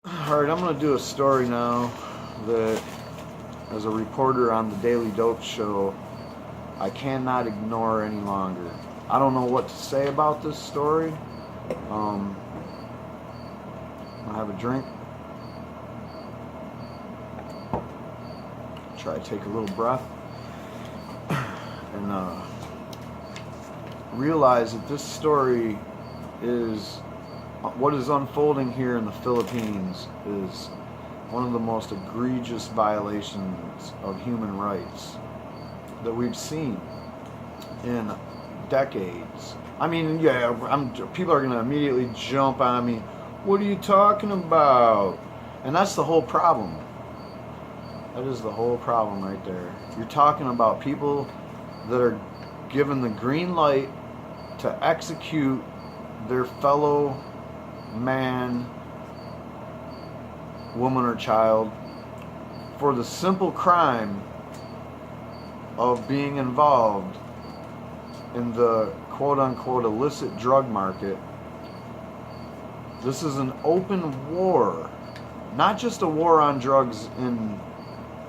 Alright, I'm going to do a story now that, as a reporter on the Daily Dope Show, I cannot ignore any longer. I don't know what to say about this story. Um, I have a drink. Try to take a little breath. And realize that this story is what is unfolding here in the Philippines is one of the most egregious violations of human rights that we've seen in decades. I mean, yeah, people are going to immediately jump on me. What are you talking about? And that's the whole problem. That is the whole problem right there. You're talking about people that are given the green light to execute their fellow man, woman, or child for the simple crime of being involved in the quote-unquote illicit drug market. This is an open war, not just a war on drugs in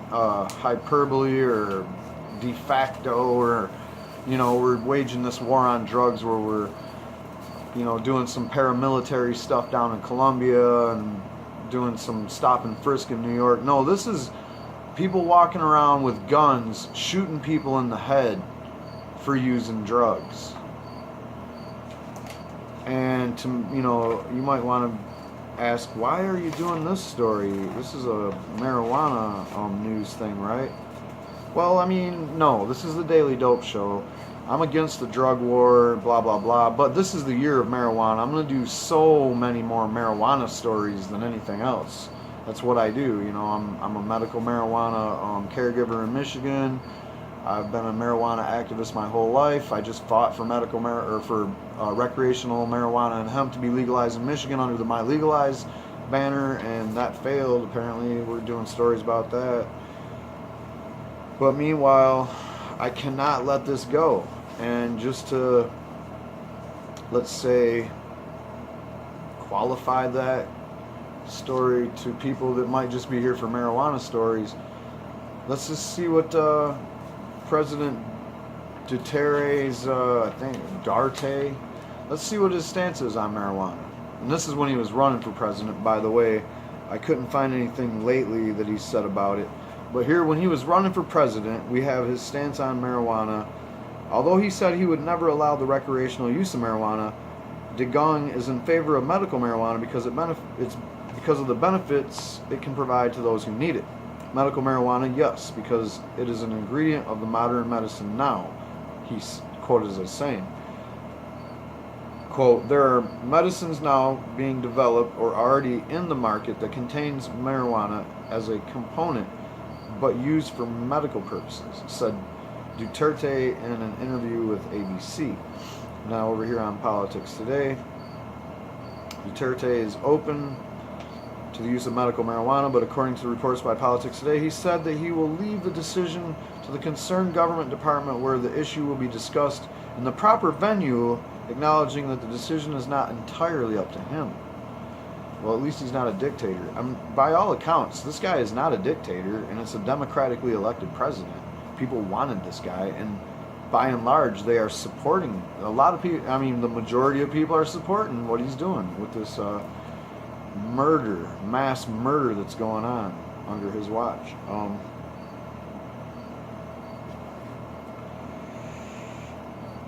hyperbole or de facto, or we're waging this war on drugs where we're doing some paramilitary stuff down in Colombia and doing some stop and frisk in New York. No, this is people walking around with guns, shooting people in the head for using drugs. And you might want to ask, why are you doing this story? This is a marijuana news thing, right? Well, I mean, no, this is the Daily Dope Show. I'm against the drug war, blah, blah, blah, but this is the year of marijuana. I'm going to do so many more marijuana stories than anything else. That's what I do. I'm a medical marijuana caregiver in Michigan. I've been a marijuana activist my whole life. I just fought for recreational marijuana and hemp to be legalized in Michigan under the My Legalized banner, and that failed. Apparently, we're doing stories about that. But meanwhile, I cannot let this go. And just to, let's say, qualify that story to people that might just be here for marijuana stories, let's just see what President Duterte's, let's see what his stance is on marijuana. And this is when he was running for president, by the way. I couldn't find anything lately that he said about it. But here, when he was running for president, we have his stance on marijuana. Although he said he would never allow the recreational use of marijuana, Digong is in favor of medical marijuana because it's because of the benefits it can provide to those who need it. Medical marijuana, yes, because it is an ingredient of the modern medicine now, he's quoted as saying. Quote, there are medicines now being developed or already in the market that contains marijuana as a component but used for medical purposes, said Duterte in an interview with ABC. Now over here on Politics Today, Duterte is open to the use of medical marijuana, but according to reports by Politics Today, he said that he will leave the decision to the concerned government department where the issue will be discussed in the proper venue, acknowledging that the decision is not entirely up to him. Well, at least he's not a dictator. By all accounts, this guy is not a dictator, and it's a democratically elected president. People wanted this guy, and by and large, they are supporting. A lot of people, the majority of people are supporting what he's doing with this mass murder that's going on under his watch.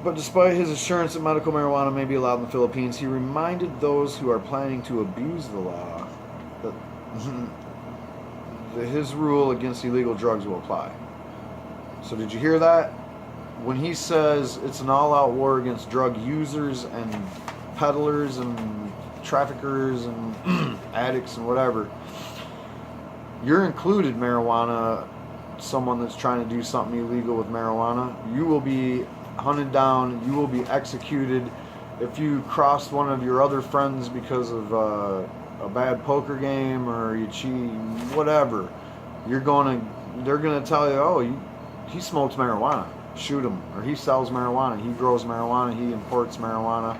But despite his assurance that medical marijuana may be allowed in the Philippines, he reminded those who are planning to abuse the law that his rule against illegal drugs will apply. So did you hear that? When he says it's an all-out war against drug users and peddlers and traffickers and addicts and whatever, you're included marijuana, someone that's trying to do something illegal with marijuana. You will be hunted down, you will be executed. If you crossed one of your other friends because of a bad poker game or you cheat, whatever, they're gonna tell you, oh, he smokes marijuana, shoot him. Or he sells marijuana, he grows marijuana, he imports marijuana.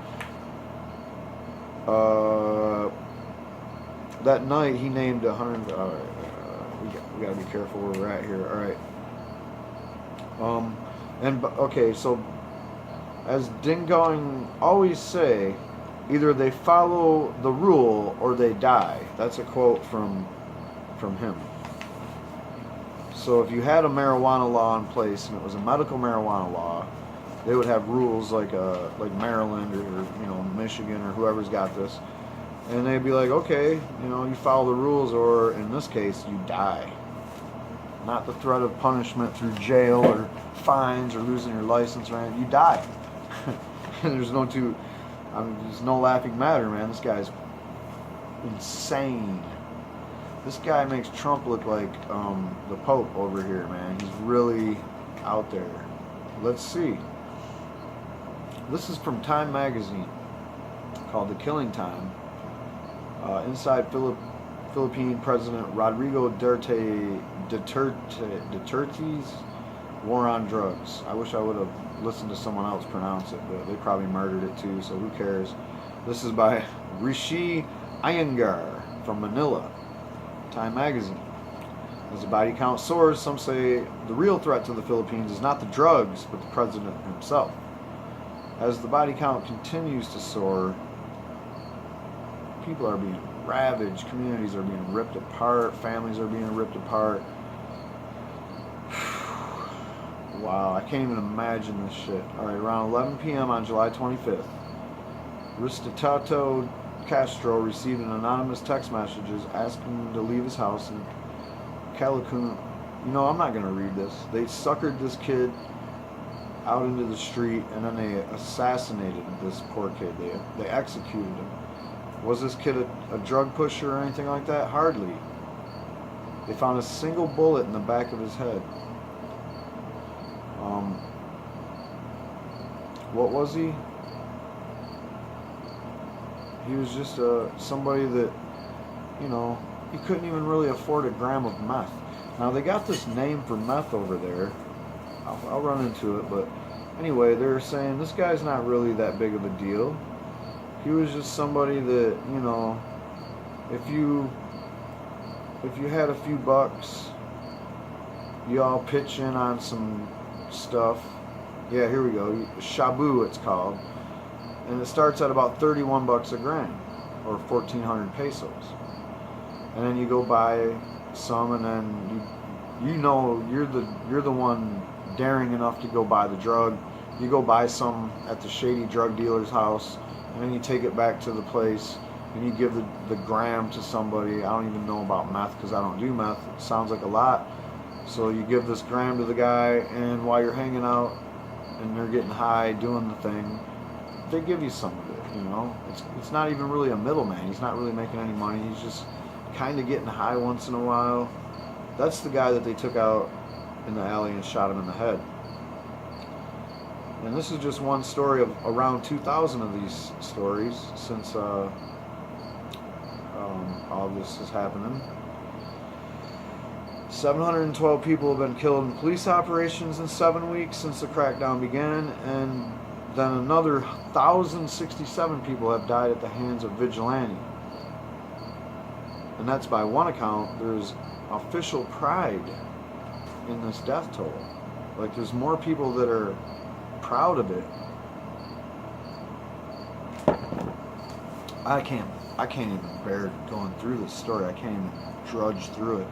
That night, he named 100. All right, we got to be careful where we're at here. All right. Okay, so as Dingong always say, either they follow the rule or they die. That's a quote from him. So if you had a marijuana law in place and it was a medical marijuana law, they would have rules like Maryland or Michigan or whoever's got this, and they'd be like, okay, you follow the rules, or in this case, you die. Not the threat of punishment through jail or fines or losing your license or anything. You die. There's no laughing matter, man. This guy's insane. This guy makes Trump look like the Pope over here, man. He's really out there. Let's see. This is from Time magazine, called The Killing Time. Inside Philippine President Rodrigo Duterte's war on drugs. I wish I would have listened to someone else pronounce it, but they probably murdered it too, so who cares? This is by Rishi Iyengar from Manila, Time magazine. As the body count soars, some say the real threat to the Philippines is not the drugs, but the president himself. As the body count continues to soar, people are being ravaged, communities are being ripped apart, families are being ripped apart. Wow, I can't even imagine this shit. Alright, around 11 p.m. on July 25th, Ristato Castro received an anonymous text messages asking him to leave his house in Calacun. I'm not going to read this. They suckered this kid out into the street, and then they assassinated this poor kid. They executed him. Was this kid a drug pusher or anything like that? Hardly. They found a single bullet in the back of his head. What was he? He was just somebody that, he couldn't even really afford a gram of meth. Now, they got this name for meth over there. I'll run into it, but anyway, they're saying this guy's not really that big of a deal. He was just somebody that, if you had a few bucks, you all pitch in on some stuff. Yeah, here we go. Shabu, it's called. And it starts at about 31 bucks a gram, or 1,400 pesos. And then you go buy some, and then you're the one daring enough to go buy the drug. You go buy some at the shady drug dealer's house, and then you take it back to the place, and you give the gram to somebody. I don't even know about meth because I don't do meth. It sounds like a lot. So you give this gram to the guy, and while you're hanging out and they're getting high doing the thing, they give you some of it. It's not even really a middleman. He's not really making any money. He's just kind of getting high once in a while. That's the guy that they took out in the alley and shot him in the head. And this is just one story of around 2,000 of these stories since all this is happening. 712 people have been killed in police operations in 7 weeks since the crackdown began, and then another 1,067 people have died at the hands of vigilante. And that's by one account. There's official pride in this death toll. Like, there's more people that are proud of it. I can't even bear going through this story. I can't even drudge through it.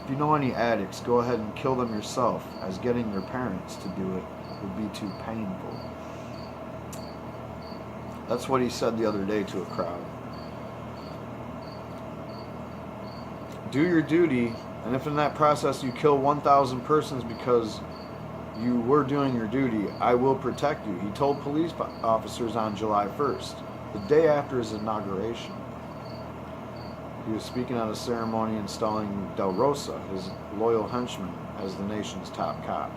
If you know any addicts, go ahead and kill them yourself, as getting your parents to do it would be too painful. That's what he said the other day to a crowd. Do your duty, and if in that process you kill 1,000 persons because you were doing your duty, I will protect you, he told police officers on July 1st, the day after his inauguration. He was speaking at a ceremony installing Del Rosa, his loyal henchman, as the nation's top cop.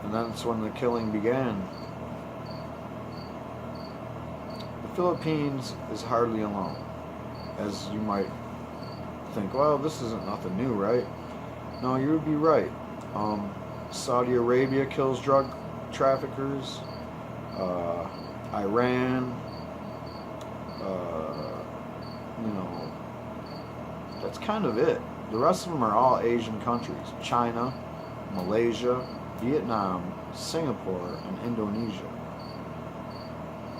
And that's when the killing began. The Philippines is hardly alone, as you might think, well, this isn't nothing new, right? No, you would be right. Saudi Arabia kills drug traffickers. Iran, that's kind of it. The rest of them are all Asian countries: China, Malaysia, Vietnam, Singapore, and Indonesia.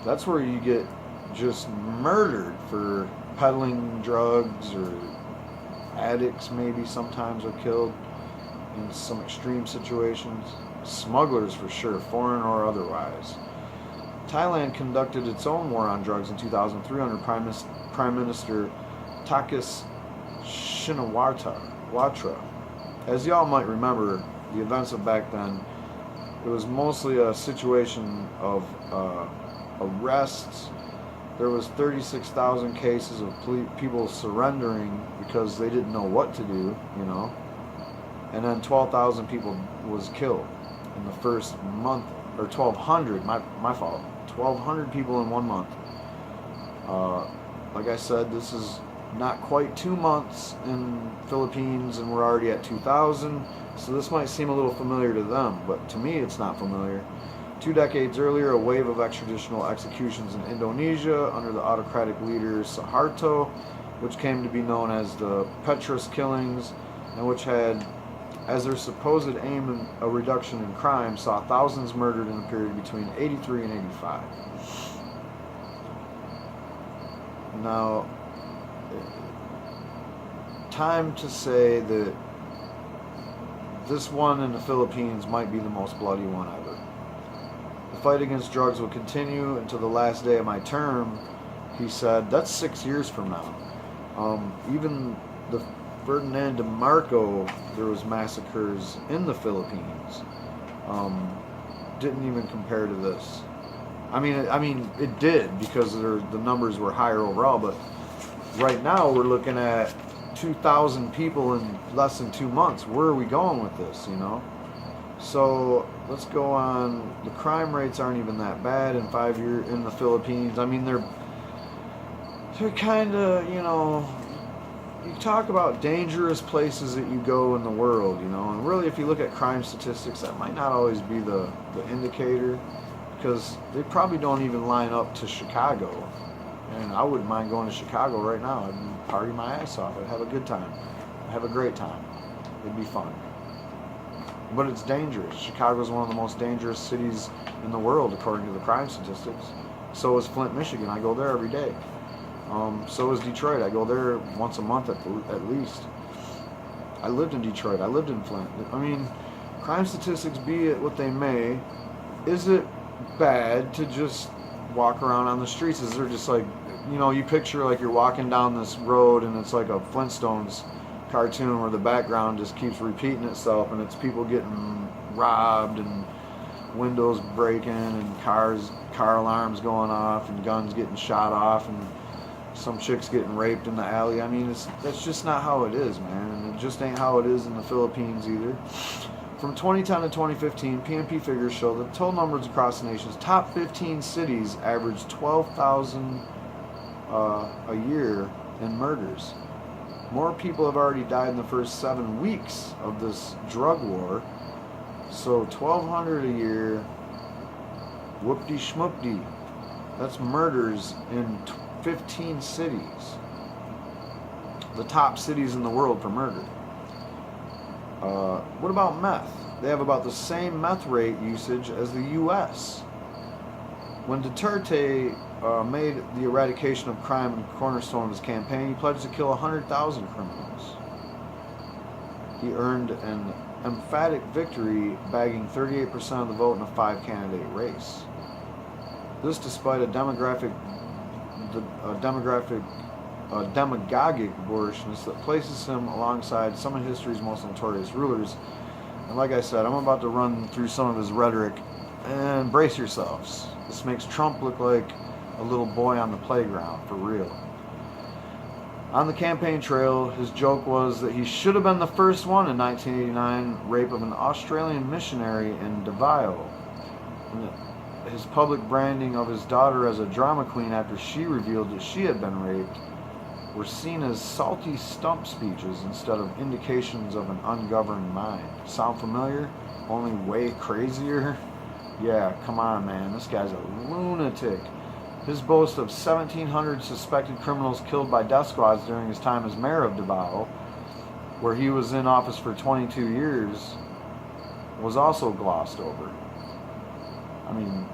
That's where you get just murdered for peddling drugs, or addicts maybe sometimes are killed in some extreme situations. Smugglers for sure, foreign or otherwise. Thailand conducted its own war on drugs in 2003 under Prime Minister Takis Shinawatra. As y'all might remember, the events of back then, it was mostly a situation of arrests. There was 36,000 cases of people surrendering because they didn't know what to do, and then 12,000 people was killed in the first month, or 1,200, my fault, 1,200 people in 1 month. Like I said, this is not quite 2 months in Philippines, and we're already at 2,000, so this might seem a little familiar to them, but to me it's not familiar. 2 decades earlier, a wave of extraditional executions in Indonesia under the autocratic leader Suharto, which came to be known as the Petrus killings, and which had as their supposed aim a reduction in crime, saw thousands murdered in the period between 83 and 85. Now, time to say that this one in the Philippines might be the most bloody one ever. The fight against drugs will continue until the last day of my term, he said. That's 6 years from now. Even the Ferdinand DeMarco, there was massacres in the Philippines. Didn't even compare to this. I mean, it did, because the numbers were higher overall. But right now, we're looking at 2,000 people in less than 2 months. Where are we going with this? So let's go on. The crime rates aren't even that bad in 5 years in the Philippines. I mean, they're kind of, you talk about dangerous places that you go in the world, and really if you look at crime statistics, that might not always be the indicator, because they probably don't even line up to Chicago. And I wouldn't mind going to Chicago right now. I'd party my ass off. I'd have a good time. I'd have a great time. It'd be fun. But it's dangerous. Chicago is one of the most dangerous cities in the world according to the crime statistics. So is Flint, Michigan. I go there every day. So is Detroit. I go there once a month at least. I lived in Detroit. I lived in Flint. I mean, crime statistics be it what they may, is it bad to just walk around on the streets? Is there just like, you picture like you're walking down this road and it's like a Flintstones cartoon where the background just keeps repeating itself, and it's people getting robbed and windows breaking and car alarms going off and guns getting shot off and some chicks getting raped in the alley. I mean, that's just not how it is, man. And it just ain't how it is in the Philippines either. From 2010 to 2015, PNP figures show that the total numbers across the nation's top 15 cities averaged 12,000 a year in murders. More people have already died in the first 7 weeks of this drug war. So 1,200 a year, whoop-de schmoop-de. That's murders in 15 cities. The top cities in the world for murder. What about meth? They have about the same meth rate usage as the U.S. When Duterte made the eradication of crime a cornerstone of his campaign, he pledged to kill 100,000 criminals. He earned an emphatic victory, bagging 38% of the vote in a 5-candidate race. This despite a demagogic abortionist that places him alongside some of history's most notorious rulers. And like I said, I'm about to run through some of his rhetoric, and brace yourselves. This makes Trump look like a little boy on the playground, for real. On the campaign trail, his joke was that he should have been the first one in 1989 rape of an Australian missionary in Davao. And his public branding of his daughter as a drama queen after she revealed that she had been raped were seen as salty stump speeches instead of indications of an ungoverned mind. Sound familiar? Only way crazier? Yeah, come on, man. This guy's a lunatic. His boast of 1,700 suspected criminals killed by death squads during his time as mayor of Davao, where he was in office for 22 years, was also glossed over. I mean,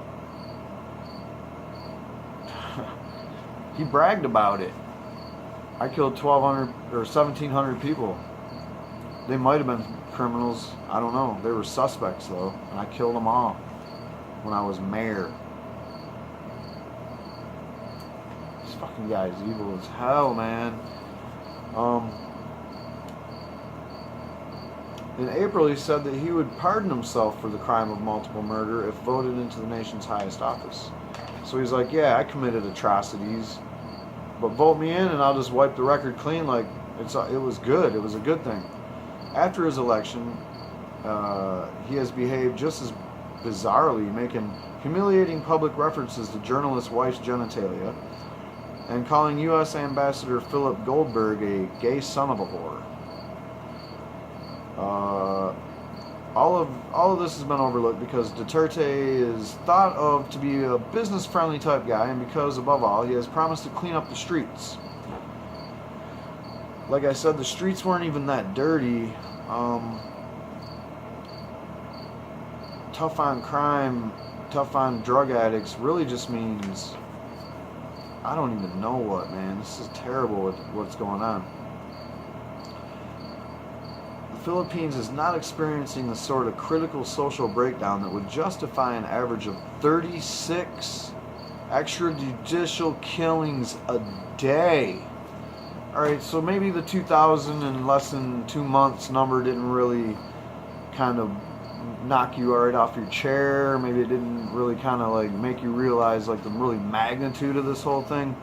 he bragged about it. I killed 1,200 or 1,700 people. They might have been criminals. I don't know. They were suspects, though, and I killed them all when I was mayor. This fucking guy is evil as hell, man. In April, he said that he would pardon himself for the crime of multiple murder if voted into the nation's highest office. So he's like, yeah, I committed atrocities, but vote me in and I'll just wipe the record clean. Like, it was good. It was a good thing. After his election, he has behaved just as bizarrely, making humiliating public references to journalist wife's genitalia and calling U.S. Ambassador Philip Goldberg a gay son of a whore. All of this has been overlooked because Duterte is thought of to be a business-friendly type guy, and because, above all, he has promised to clean up the streets. Like I said, the streets weren't even that dirty. Tough on crime, tough on drug addicts really just means I don't even know what, man. This is terrible what's going on. The Philippines is not experiencing the sort of critical social breakdown that would justify an average of 36 extrajudicial killings a day. Alright, so maybe the 2,000 in less than 2 months number didn't really kind of knock you right off your chair. Maybe it didn't really kind of like make you realize like the really magnitude of this whole thing.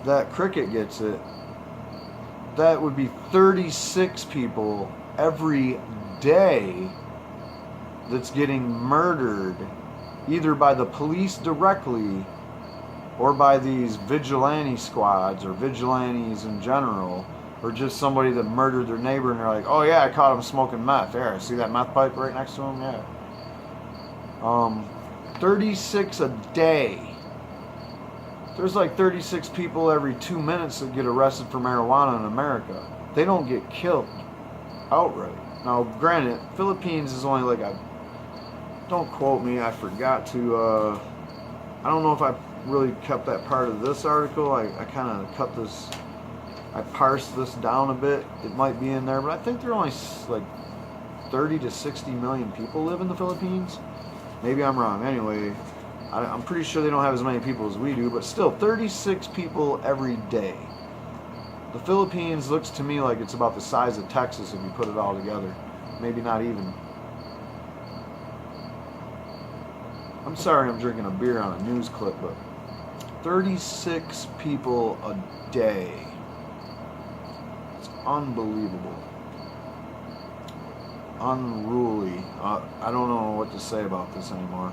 That cricket gets it. That would be 36 people every day that's getting murdered either by the police directly or by these vigilante squads or vigilantes in general, or just somebody that murdered their neighbor and they're like, oh yeah, I caught him smoking meth. There, see that meth pipe right next to him? Yeah. 36 a day. There's like 36 people every 2 minutes that get arrested for marijuana in America. They don't get killed outright. Now, granted, Philippines is only like don't quote me, I forgot to, I don't know if I really kept that part of this article. I kind of I parsed this down a bit. It might be in there, but I think there are only like 30 to 60 million people live in the Philippines. Maybe I'm wrong. Anyway, I'm pretty sure they don't have as many people as we do, but still, 36 people every day. The Philippines looks to me like it's about the size of Texas if you put it all together. Maybe not even. I'm sorry I'm drinking a beer on a news clip, but 36 people a day. It's unbelievable. Unruly. I don't know what to say about this anymore.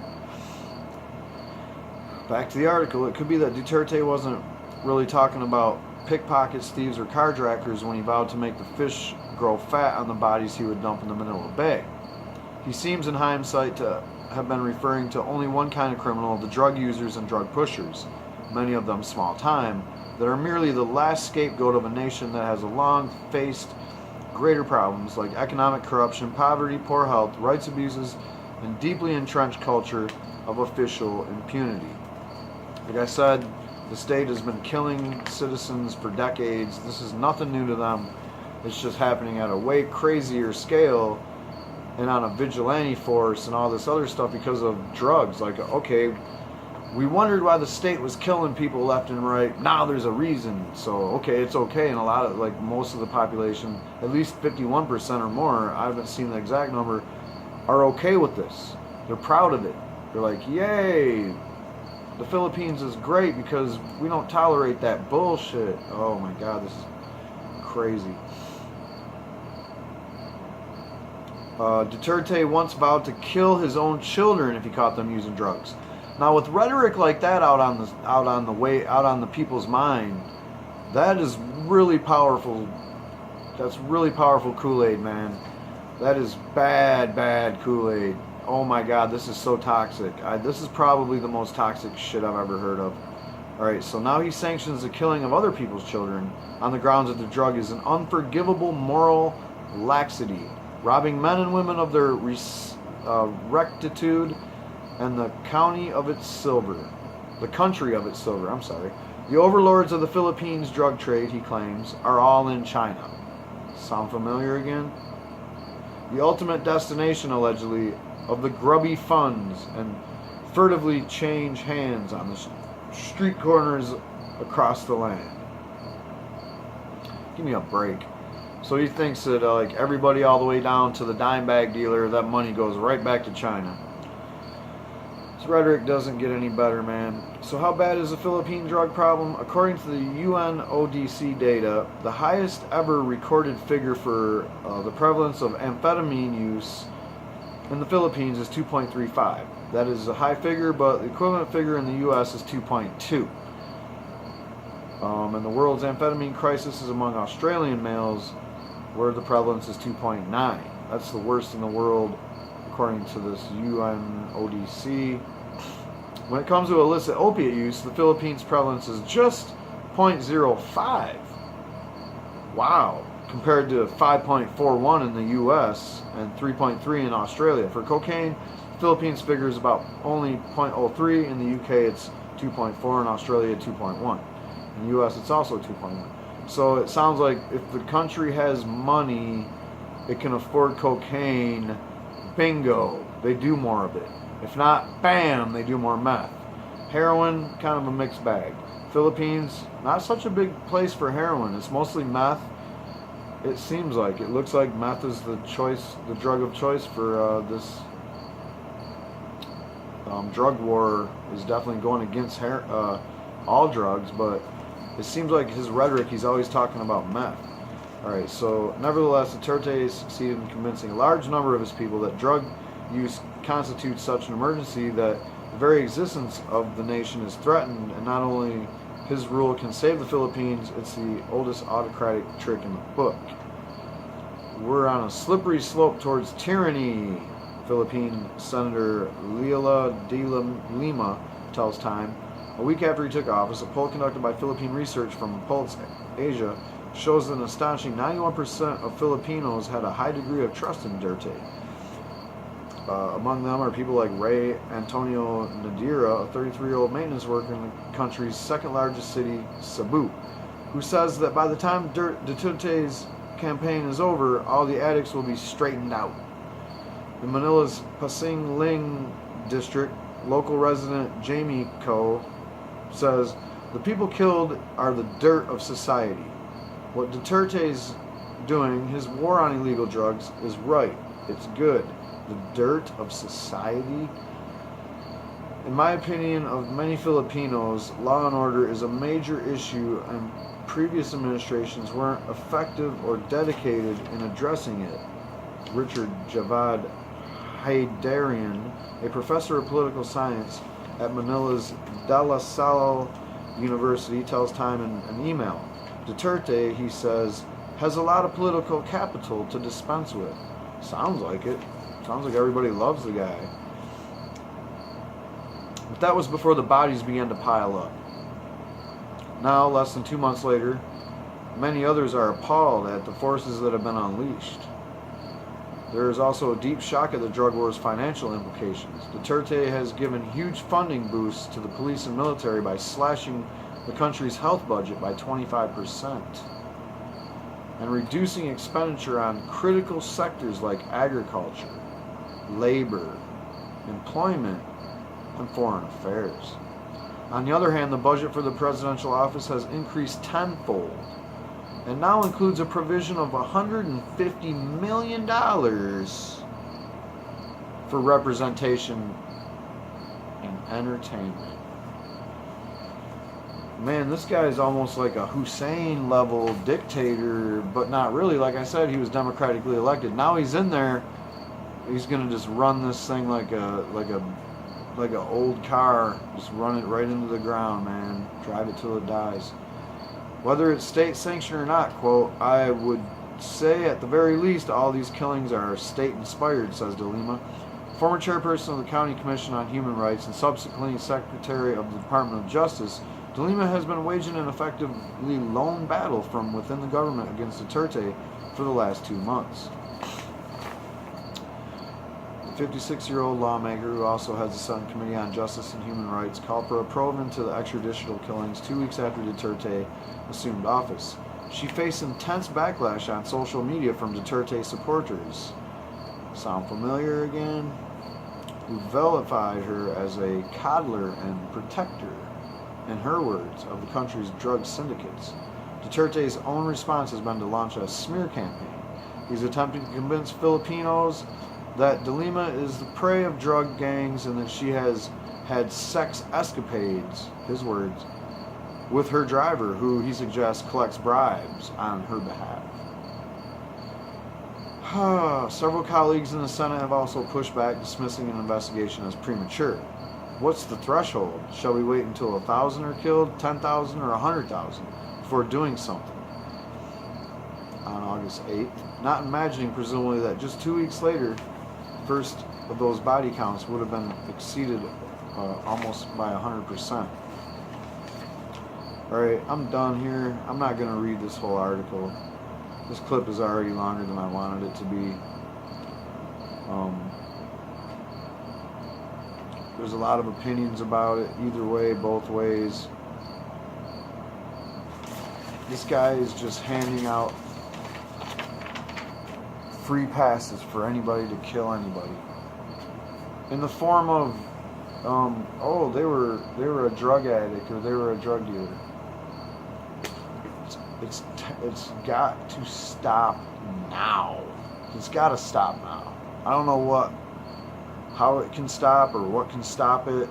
Back to the article. It could be that Duterte wasn't really talking about pickpockets, thieves, or carjackers when he vowed to make the fish grow fat on the bodies he would dump in the Manila Bay. He seems in hindsight to have been referring to only one kind of criminal, the drug users and drug pushers, many of them small time, that are merely the last scapegoat of a nation that has long faced greater problems like economic corruption, poverty, poor health, rights abuses, and deeply entrenched culture of official impunity. Like I said, the state has been killing citizens for decades. This is nothing new to them. It's just happening at a way crazier scale and on a vigilante force and all this other stuff because of drugs. Like, okay, we wondered why the state was killing people left and right. Now there's a reason. So, okay, it's okay. And a lot of, like, most of the population, at least 51% or more, I haven't seen the exact number, are okay with this. They're proud of it. They're like, yay, the Philippines is great because we don't tolerate that bullshit. Oh my God, this is crazy. Duterte once vowed to kill his own children if he caught them using drugs. Now, with rhetoric like that out on the people's mind, that is really powerful. That's really powerful Kool-Aid, man. That is bad Kool-Aid. oh my god, this is so toxic. This is probably the most toxic shit I've ever heard of. Alright, so now he sanctions the killing of other people's children on the grounds that the drug is an unforgivable moral laxity, robbing men and women of their rectitude and the county of its silver. The country of its silver, I'm sorry. The overlords of the Philippines drug trade, he claims, are all in China. Sound familiar again? The ultimate destination, allegedly, of the grubby funds and furtively change hands on the street corners across the land. Give me a break. So he thinks that like everybody all the way down to the dime bag dealer, that money goes right back to China. His rhetoric doesn't get any better, man. So how bad is the Philippine drug problem? According to the UNODC data, the highest ever recorded figure for the prevalence of amphetamine use in the Philippines is 2.35. That is a high figure, but the equivalent figure in the U.S. is 2.2. And the world's amphetamine crisis is among Australian males, where the prevalence is 2.9. That's the worst in the world, according to this UNODC. When it comes to illicit opiate use, the Philippines' prevalence is just 0.05. Wow. Compared to 5.41 in the U.S. and 3.3 in Australia. For cocaine, the Philippines figure is about only 0.03. In the UK, it's 2.4. In Australia, 2.1. In the U.S., it's also 2.1. So it sounds like if the country has money, it can afford cocaine. Bingo, they do more of it. If not, bam, they do more meth. Heroin, kind of a mixed bag. Philippines, not such a big place for heroin. It's mostly meth. It seems like. It looks like meth is the choice, the drug of choice for this drug war is definitely going against all drugs, but it seems like his rhetoric, he's always talking about meth. Alright, so nevertheless, Duterte succeeded in convincing a large number of his people that drug use constitutes such an emergency that the very existence of the nation is threatened, and not only his rule can save the Philippines, it's the oldest autocratic trick in the book. We're on a slippery slope towards tyranny, Philippine Senator Leila de Lima tells Time. A week after he took office, a poll conducted by Philippine Research from Pulse Asia shows that an astonishing 91% of Filipinos had a high degree of trust in Duterte. Among them are people like Ray Antonio Nadira, a 33-year-old maintenance worker in the country's second largest city, Cebu, who says that by the time Duterte's campaign is over, all the addicts will be straightened out. In Manila's Pasing Ling district, local resident Jamie Ko says, the people killed are the dirt of society. What Duterte's doing, his war on illegal drugs, is right. It's good. The dirt of society? In my opinion, of many Filipinos, law and order is a major issue, and previous administrations weren't effective or dedicated in addressing it. Richard Javad Haydarian, a professor of political science at Manila's De La Salle University, tells Time in an email. Duterte, he says, has a lot of political capital to dispense with. Sounds like it. Sounds like everybody loves the guy. But that was before the bodies began to pile up. Now, less than 2 months later, many others are appalled at the forces that have been unleashed. There is also a deep shock at the drug war's financial implications. Duterte has given huge funding boosts to the police and military by slashing the country's health budget by 25% and reducing expenditure on critical sectors like agriculture, labor, employment, and foreign affairs. On the other hand, the budget for the presidential office has increased tenfold and now includes a provision of $150 million for representation and entertainment. Man, this guy is almost like a Hussein level dictator, but not really. Like I said, he was democratically elected. Now he's in there. He's gonna just run this thing like a old car. Just run it right into the ground, man. Drive it till it dies. Whether it's state sanctioned or not, quote, I would say at the very least all these killings are state inspired, says De Lima. Former chairperson of the County Commission on Human Rights and subsequently Secretary of the Department of Justice, De Lima has been waging an effectively lone battle from within the government against Duterte for the last 2 months. The 56-year-old lawmaker, who also heads the Senate Committee on Justice and Human Rights, called for a probe into the extrajudicial killings 2 weeks after Duterte assumed office. She faced intense backlash on social media from Duterte supporters. Sound familiar again? Who vilified her as a coddler and protector, in her words, of the country's drug syndicates. Duterte's own response has been to launch a smear campaign. He's attempting to convince Filipinos that De Lima is the prey of drug gangs and that she has had sex escapades, his words, with her driver, who he suggests collects bribes on her behalf. Several colleagues in the Senate have also pushed back, dismissing an investigation as premature. What's the threshold? Shall we wait until 1,000 are killed, 10,000, or 100,000 before doing something? On August 8th, not imagining presumably that just 2 weeks later, first of those body counts would have been exceeded almost by 100%. Alright, I'm done here. I'm not going to read this whole article. This clip is already longer than I wanted it to be. There's a lot of opinions about it, either way, both ways. This guy is just handing out free passes for anybody to kill anybody. In the form of, they were a drug addict or they were a drug dealer. It's got to stop now. It's got to stop now. I don't know how it can stop or what can stop it.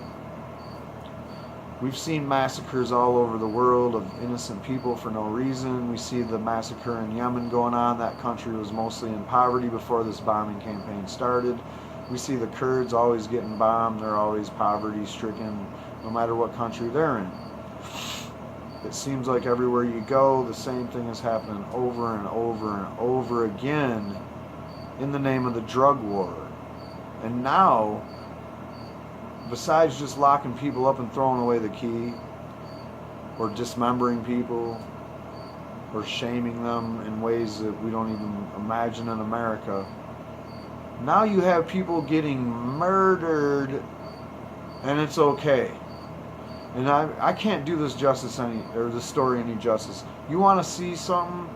We've seen massacres all over the world of innocent people for no reason. We see the massacre in Yemen going on. That country was mostly in poverty before this bombing campaign started. We see the Kurds always getting bombed. They're always poverty-stricken, no matter what country they're in. It seems like everywhere you go, the same thing is happening over and over and over again in the name of the drug war. And now, besides just locking people up and throwing away the key, or dismembering people, or shaming them in ways that we don't even imagine in America, now you have people getting murdered, and it's okay. And I can't do this story any justice. You want to see something?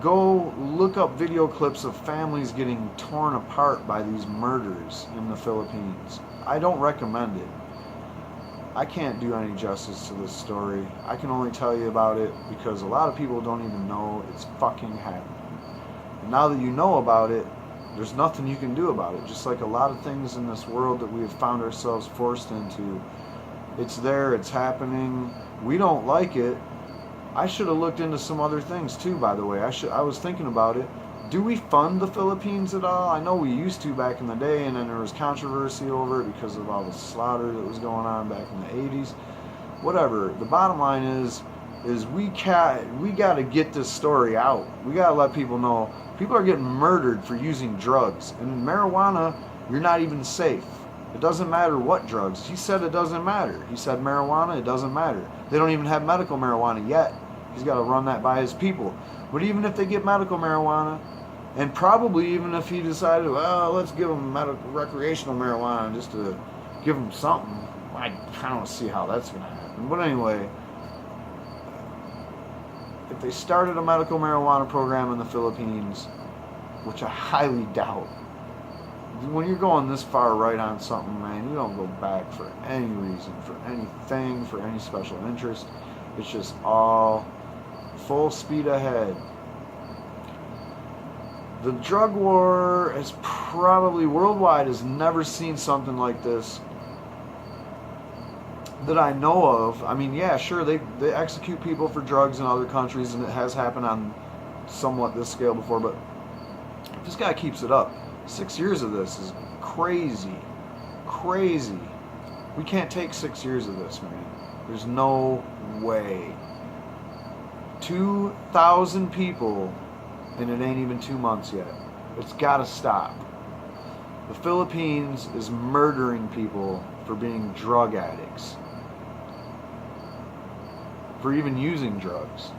Go look up video clips of families getting torn apart by these murders in the Philippines. I don't recommend it. I can't do any justice to this story. I can only tell you about it because a lot of people don't even know it's fucking happening. And now that you know about it, there's nothing you can do about it. Just like a lot of things in this world that we have found ourselves forced into. It's there, it's happening. We don't like it. I should have looked into some other things too, by the way. I was thinking about it. Do we fund the Philippines at all? I know we used to back in the day, and then there was controversy over it because of all the slaughter that was going on back in the 80s. Whatever. The bottom line is we got to get this story out. We got to let people know people are getting murdered for using drugs. And marijuana, you're not even safe. It doesn't matter what drugs. He said it doesn't matter. He said marijuana, it doesn't matter. They don't even have medical marijuana yet. He's got to run that by his people. But even if they get medical marijuana, and probably even if he decided, well, let's give them recreational marijuana just to give them something, I don't see how that's going to happen. But anyway, if they started a medical marijuana program in the Philippines, which I highly doubt, when you're going this far right on something, man, you don't go back for any reason, for anything, for any special interest. It's just all full speed ahead. The drug war is probably worldwide has never seen something like this that I know of. I mean, yeah, sure, they execute people for drugs in other countries, and it has happened on somewhat this scale before, but if this guy keeps it up, 6 years of this is crazy. Crazy. We can't take 6 years of this, man. There's no way. 2,000 people, and it ain't even 2 months yet. It's got to stop. The Philippines is murdering people for being drug addicts, for even using drugs.